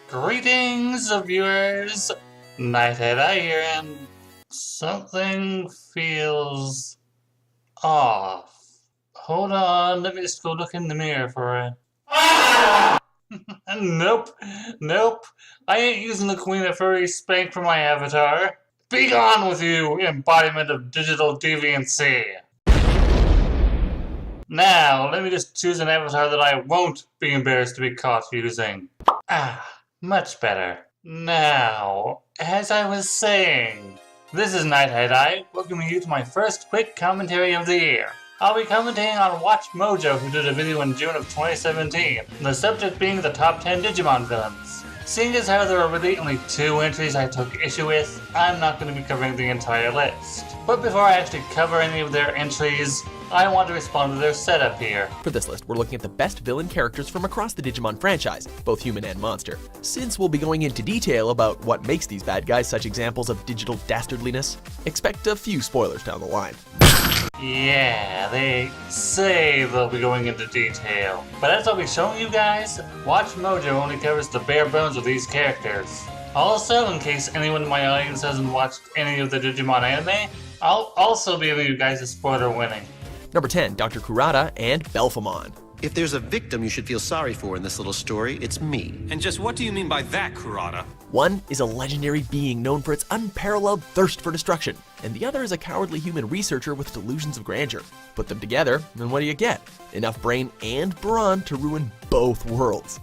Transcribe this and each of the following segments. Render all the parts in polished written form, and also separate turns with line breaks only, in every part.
Greetings, viewers! Nighthead I here, and something feels off. Hold on, let me just go look in the mirror for it. Nope. I ain't using the Queen of Furry spank for my avatar. Be gone with you, embodiment of digital deviancy! Now, let me just choose an avatar that I won't be embarrassed to be caught using. Much better. Now, as I was saying, this is Nighthead welcoming you to my first quick commentary of the year. I'll be commentating on WatchMojo, who did a video in June of 2017, the subject being the top 10 Digimon villains. Seeing as how there are really only 2 entries I took issue with, I'm not going to be covering the entire list. But before I actually cover any of their entries, I want to respond to their setup here.
For this list, we're looking at the best villain characters from across the Digimon franchise, both human and monster. Since we'll be going into detail about what makes these bad guys such examples of digital dastardliness, expect a few spoilers down the line.
Yeah, they say they'll be going into detail. But as I'll be showing you guys, WatchMojo only covers the bare bones of these characters. Also, in case anyone in my audience hasn't watched any of the Digimon anime, I'll also be giving you guys a spoiler warning.
Number 10, Dr. Kurata and Belphemon.
If there's a victim you should feel sorry for in this little story, it's me.
And just what do you mean by that, Kurata?
One is a legendary being known for its unparalleled thirst for destruction, and the other is a cowardly human researcher with delusions of grandeur. Put them together, and what do you get? Enough brain and brawn to ruin both worlds.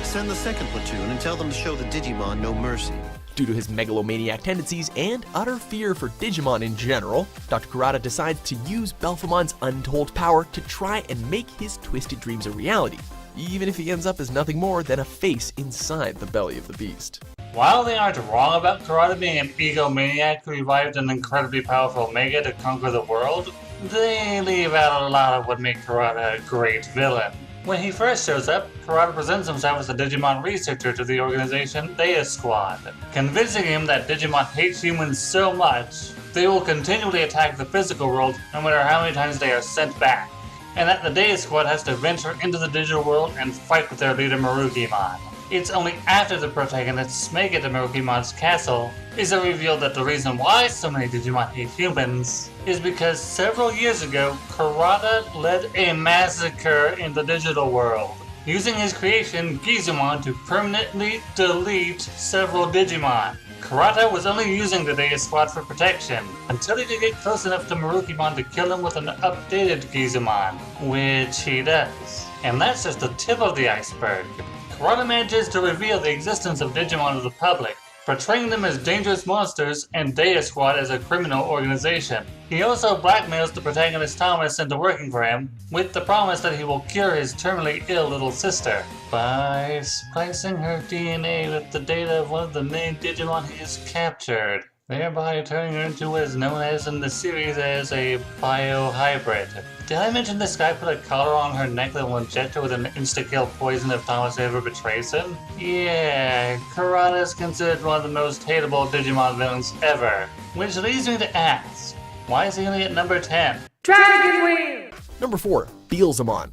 Send the second platoon and tell them to show the Digimon no mercy.
Due to his megalomaniac tendencies and utter fear for Digimon in general, Dr. Kurata decides to use Belphemon's untold power to try and make his twisted dreams a reality, even if he ends up as nothing more than a face inside the belly of the beast.
While they aren't wrong about Kurata being an egomaniac who revived an incredibly powerful Mega to conquer the world, they leave out a lot of what makes Kurata a great villain. When he first shows up, Kurata presents himself as a Digimon researcher to the organization Deus Squad, convincing him that Digimon hate humans so much, they will continually attack the physical world no matter how many times they are sent back, and that the Deus Squad has to venture into the digital world and fight with their leader Marukimon. It's only after the protagonists make it to Marukimon's castle is it revealed that the reason why so many Digimon hate humans is because several years ago, Kurata led a massacre in the digital world, using his creation Gizumon to permanently delete several Digimon. Kurata was only using the Deus Squad for protection, until he could get close enough to Marukimon to kill him with an updated Gizumon, which he does. And that's just the tip of the iceberg. Kurata manages to reveal the existence of Digimon to the public, portraying them as dangerous monsters and Deus Squad as a criminal organization. He also blackmails the protagonist Thomas into working for him, with the promise that he will cure his terminally ill little sister by splicing her DNA with the data of one of the main Digimon he has captured, thereby turning her into what is known as in the series as a biohybrid. Did I mention this guy put a collar on her neck that will inject her with an insta-kill poison if Thomas ever betrays him? Yeah, Kurata is considered one of the most hateable Digimon villains ever. Which leads me to ask, why is he only at number 10?
Dragon Wheel!
Number 4, Beelzemon.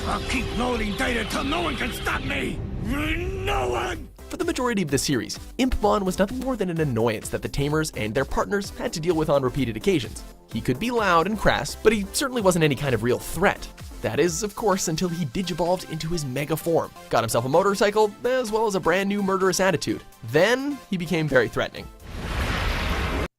I'll keep loading data till no one can stop me! No one!
For the majority of the series, Impmon was nothing more than an annoyance that the Tamers and their partners had to deal with on repeated occasions. He could be loud and crass, but he certainly wasn't any kind of real threat. That is, of course, until he digivolved into his mega form, got himself a motorcycle, as well as a brand new murderous attitude. Then, he became very threatening.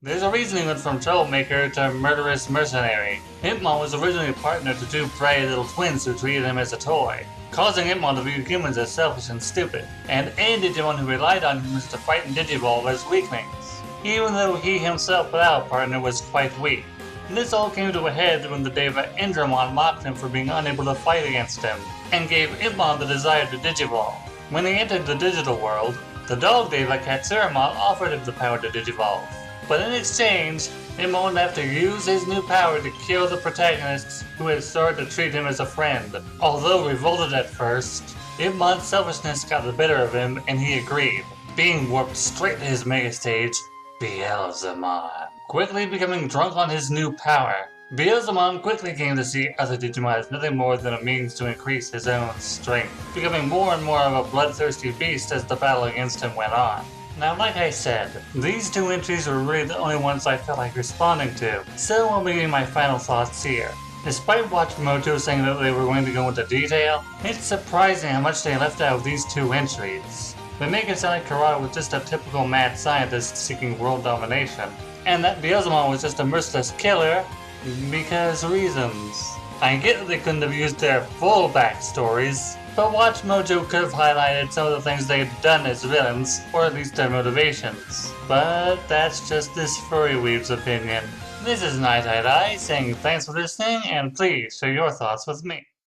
There's a reason he went from troublemaker to murderous mercenary. Impmon was originally a partner to 2 prey little twins who treated him as a toy, causing Impmon to view humans as selfish and stupid, and any Digimon who relied on humans to fight and digivolve as weaklings, even though he himself without a partner was quite weak. And this all came to a head when the Deva Indramon mocked him for being unable to fight against him, and gave Impmon the desire to digivolve. When he entered the digital world, the dog Deva Katsuramon offered him the power to digivolve. But in exchange, Impmon would have to use his new power to kill the protagonists who had started to treat him as a friend. Although revolted at first, Impmon's selfishness got the better of him and he agreed, being warped straight to his mega stage, Beelzemon. Quickly becoming drunk on his new power, Beelzemon quickly came to see other Digimon as nothing more than a means to increase his own strength, becoming more and more of a bloodthirsty beast as the battle against him went on. Now, like I said, these two entries were really the only ones I felt like responding to, so I'll be giving my final thoughts here. Despite WatchMojo saying that they were going to go into detail, it's surprising how much they left out of these two entries. They make it sound like Kurata was just a typical mad scientist seeking world domination, and that Beelzemon was just a merciless killer because reasons. I get that they couldn't have used their full backstories, but WatchMojo could have highlighted some of the things they'd done as villains, or at least their motivations. But that's just this furry weeb's opinion. This is Night saying thanks for listening, and please share your thoughts with me.